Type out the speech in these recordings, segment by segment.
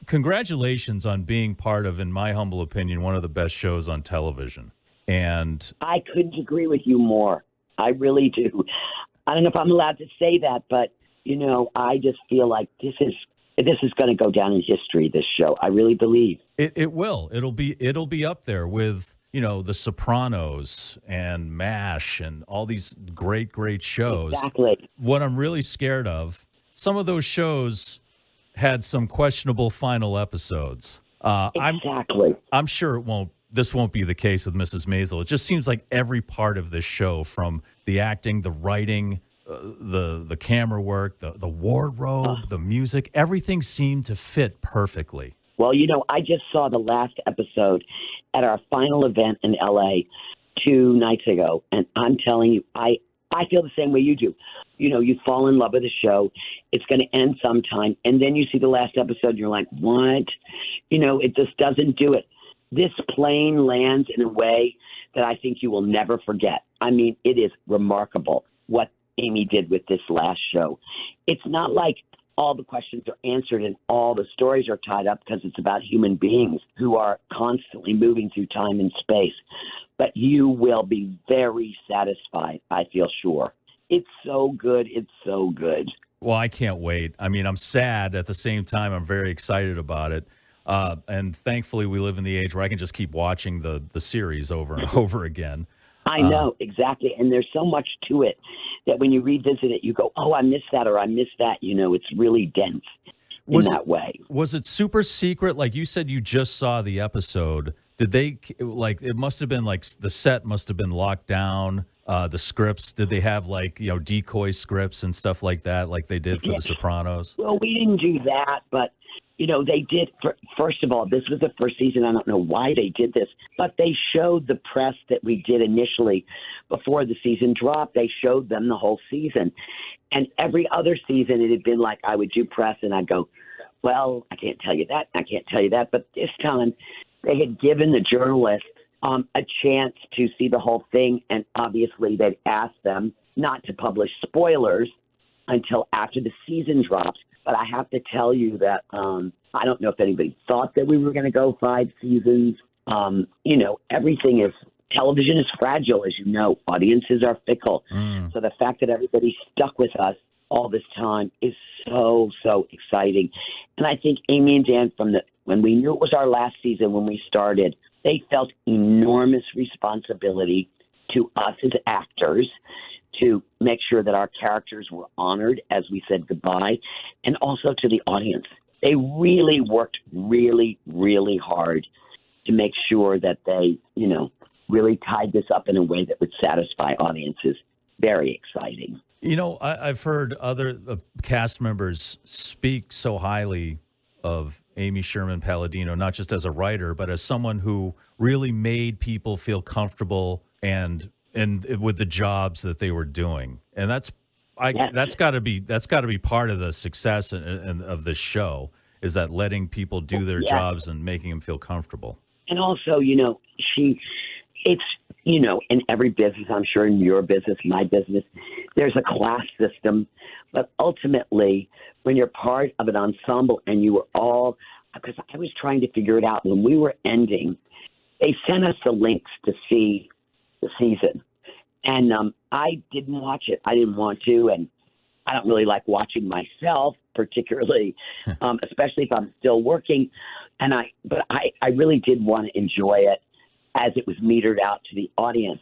congratulations on being part of, in my humble opinion, one of the best shows on television. And I couldn't agree with you more. I really do. I don't know if I'm allowed to say that, but, I just feel like this is going to go down in history, this show. I really believe. it will. It'll be up there with, The Sopranos and MASH and all these great, great shows. Exactly. What I'm really scared of, some of those shows had some questionable final episodes. Exactly. I'm sure this won't be the case with Mrs. Maisel. It just seems like every part of this show, from the acting, the writing, the camera work, the wardrobe, the music, everything seemed to fit perfectly. Well, I just saw the last episode at our final event in L.A. 2 nights ago, and I'm telling you, I feel the same way you do. You fall in love with the show. It's going to end sometime, and then you see the last episode, and you're like, what? It just doesn't do it. This plane lands in a way that I think you will never forget. I mean, it is remarkable what Amy did with this last show. It's not like all the questions are answered and all the stories are tied up, because it's about human beings who are constantly moving through time and space. But you will be very satisfied, I feel sure. It's so good. It's so good. Well, I can't wait. I mean, I'm sad. At the same time, I'm very excited about it. And thankfully, we live in the age where I can just keep watching the series over and over again. I know, exactly. And there's so much to it that when you revisit it, you go, oh, I missed that, or I missed that. It's really dense in that way. Was it super secret? Like you said, you just saw the episode. Did they, it must have been the set must have been locked down. The scripts, did they have decoy scripts and stuff like that, like they did for The Sopranos? Well, we didn't do that, but they did. First of all, this was the first season. I don't know why they did this, but they showed the press that we did initially before the season dropped. They showed them the whole season. And every other season, it had been like I would do press and I'd go, well, I can't tell you that. I can't tell you that. But this time, they had given the journalists a chance to see the whole thing. And obviously, they'd asked them not to publish spoilers until after the season drops. But I have to tell you that I don't know if anybody thought that we were going to go 5 seasons. Everything is, television is fragile, as you know. Audiences are fickle. So the fact that everybody stuck with us all this time is so, so exciting. And I think Amy and Dan, when we knew it was our last season, when we started, they felt enormous responsibility to us as actors to make sure that our characters were honored as we said goodbye, and also to the audience. They really worked really, really hard to make sure that they, really tied this up in a way that would satisfy audiences. Very exciting. I've heard other cast members speak so highly of Amy Sherman Palladino, not just as a writer, but as someone who really made people feel comfortable and with the jobs that they were doing. And that's got to be part of the success of this show, is that letting people do their jobs and making them feel comfortable. And also, it's in every business, I'm sure in your business, my business, there's a class system. But ultimately, when you're part of an ensemble and you were all, because I was trying to figure it out when we were ending, they sent us the links to see the season. And I didn't watch it. I didn't want to. And I don't really like watching myself, particularly, especially if I'm still working. But I really did want to enjoy it as it was metered out to the audience.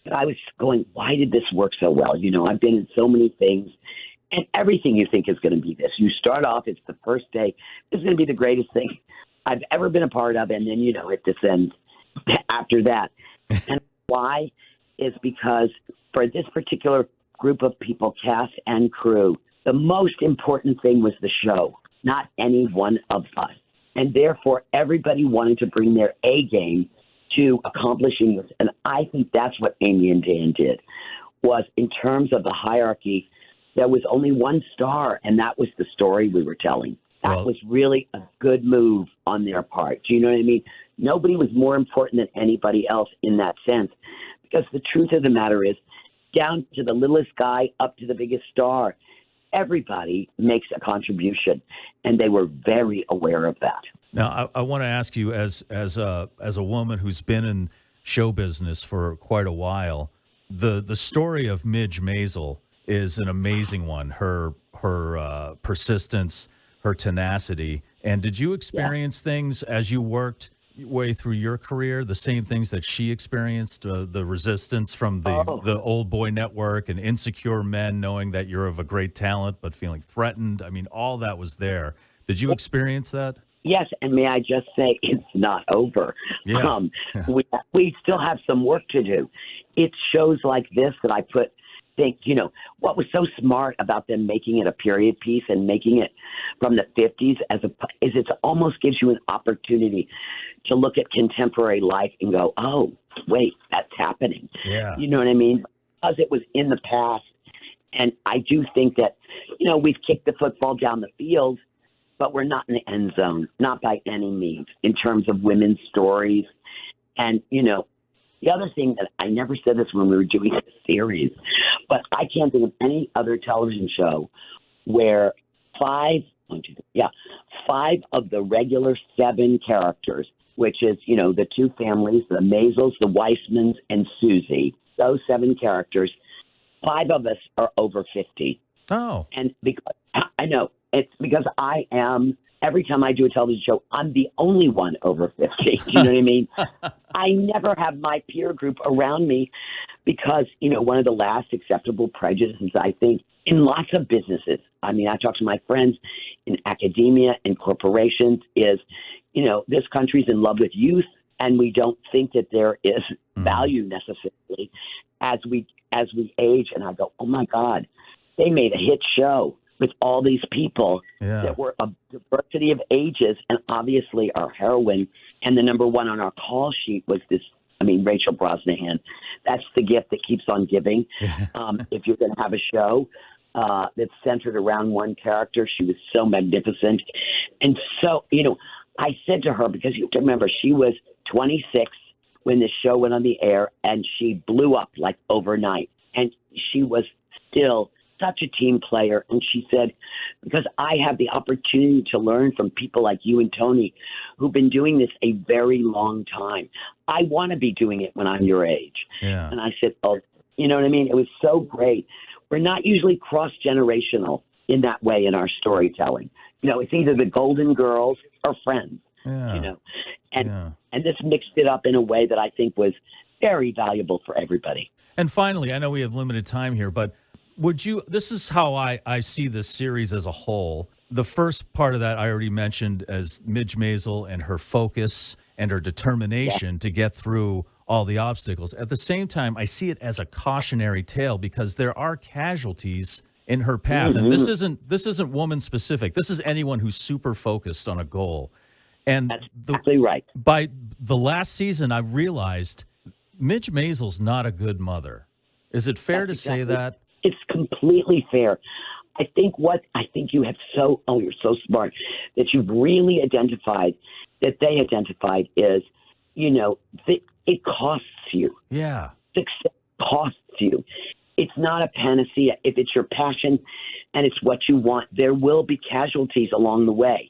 But I was going, why did this work so well? I've been in so many things, and everything you think is going to be this. You start off, it's the first day. This is going to be the greatest thing I've ever been a part of. And then, it descends after that. And why is because for this particular group of people, cast and crew, the most important thing was the show, not any one of us. And therefore, everybody wanted to bring their A game to accomplishing this. And I think that's what Amy and Dan did, was in terms of the hierarchy, there was only one star, and that was the story we were telling. That was really a good move on their part. Do you know what I mean? Nobody was more important than anybody else in that sense, because the truth of the matter is, down to the littlest guy up to the biggest star, everybody makes a contribution, and they were very aware of that. Now, I want to ask you, as a woman who's been in show business for quite a while, the story of Midge Maisel is an amazing one. Her persistence, her tenacity. And did you experience things as you worked your way through your career, the same things that she experienced, the resistance from the old boy network and insecure men knowing that you're of a great talent but feeling threatened? I mean, all that was there. Did you experience that? Yes, and may I just say, it's not over. Yeah. We still have some work to do. It's shows like this that I think, what was so smart about them making it a period piece and making it from the 50s is it almost gives you an opportunity to look at contemporary life and go, oh, wait, that's happening. Yeah. You know what I mean? Because it was in the past. And I do think that, we've kicked the football down the field, but we're not in the end zone, not by any means, in terms of women's stories. And, the other thing that I never said this when we were doing the series, but I can't think of any other television show where five of the regular 7 characters, which is, the 2 families, the Maisels, the Weissmans, and Susie, those 7 characters, 5 of us are over 50. Oh. And because I know, it's because every time I do a television show, I'm the only one over 50. You know what I mean? I never have my peer group around me because, one of the last acceptable prejudices, I think, in lots of businesses, I talk to my friends in academia and corporations, is, this country's in love with youth, and we don't think that there is value necessarily as we age. And I go, oh, my God, they made a hit show with all these people that were a diversity of ages, and obviously our heroine and the number one on our call sheet was Rachel Brosnahan. That's the gift that keeps on giving. If you're going to have a show that's centered around one character, she was so magnificent. And so, I said to her, because you have to remember, she was 26 when this show went on the air, and she blew up like overnight. And she was still such a team player. And she said, because I have the opportunity to learn from people like you and Tony, who've been doing this a very long time, I want to be doing it when I'm your age. Yeah. And I said, oh, you know what I mean? It was so great. We're not usually cross-generational in that way in our storytelling. It's either the Golden Girls or Friends, and this mixed it up in a way that I think was very valuable for everybody. And finally, I know we have limited time here, but this is how I see this series as a whole. The first part of that I already mentioned as Midge Maisel and her focus and her determination to get through all the obstacles. At the same time, I see it as a cautionary tale because there are casualties in her path. And this isn't woman specific. This is anyone who's super focused on a goal. And that's exactly right. By the last season, I realized Midge Maisel's not a good mother. Is it fair to say that? It's completely fair. I think you have you're so smart that you've really identified that they identified is, it costs you. Yeah. Success costs you. It's not a panacea. If it's your passion and it's what you want, there will be casualties along the way,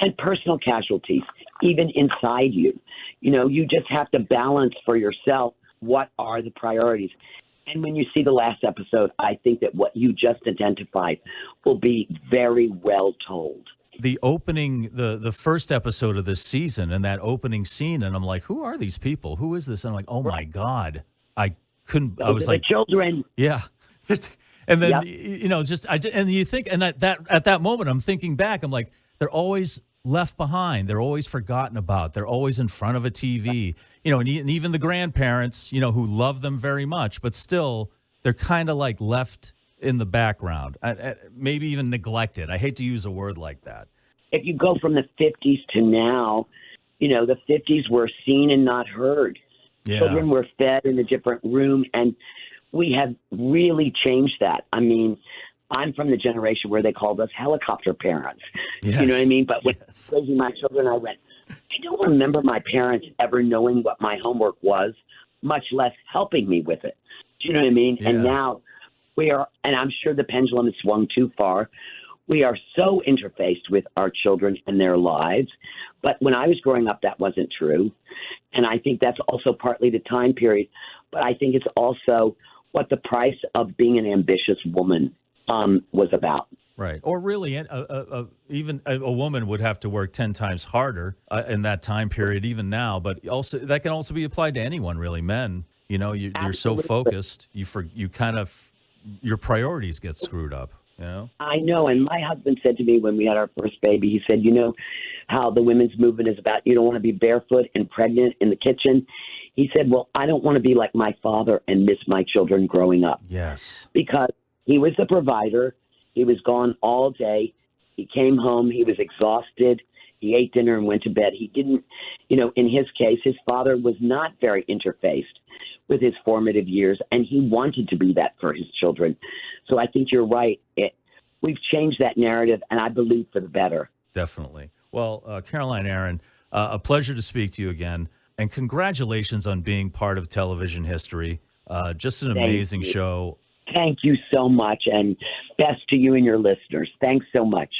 and personal casualties, even inside you. You just have to balance for yourself what are the priorities. And when you see the last episode, I think that what you just identified will be very well told. The opening, the first episode of this season and that opening scene, and I'm like, who are these people? Who is this? And I'm like, oh my God. I was like, children. Yeah. And then, and you think, and that at that moment, I'm thinking back, I'm like, they're always left behind. They're always forgotten about. They're always in front of a TV, and even the grandparents, who love them very much, but still they're kind of like left in the background, maybe even neglected. I hate to use a word like that. If you go from the 50s to now, the 50s were seen and not heard. Yeah. Children were fed in a different room, and we have really changed that. I'm from the generation where they called us helicopter parents. Yes. You know what I mean? But when I was raising my children, I went, I don't remember my parents ever knowing what my homework was, much less helping me with it. Do you know what I mean? Yeah. And now We are, and I'm sure the pendulum has swung too far. We are so interfaced with our children and their lives. But when I was growing up, that wasn't true. And I think that's also partly the time period. But I think it's also what the price of being an ambitious woman was about. Right. Or really, even a woman would have to work 10 times harder in that time period, even now. But also, that can also be applied to anyone, really. Men, you're so Absolutely. focused, you kind of, your priorities get screwed up, I know. And my husband said to me when we had our first baby, he said, how the women's movement is about you don't want to be barefoot and pregnant in the kitchen. He said, well, I don't want to be like my father and miss my children growing up. Yes. Because he was the provider. He was gone all day. He came home. He was exhausted. He ate dinner and went to bed. He didn't, in his case, his father was not very interfaced with his formative years, and he wanted to be that for his children. So I think you're right. We've changed that narrative, and I believe for the better. Definitely. Well, Caroline Aaron, a pleasure to speak to you again, and congratulations on being part of television history. Just an amazing show. Thank you so much, and best to you and your listeners. Thanks so much.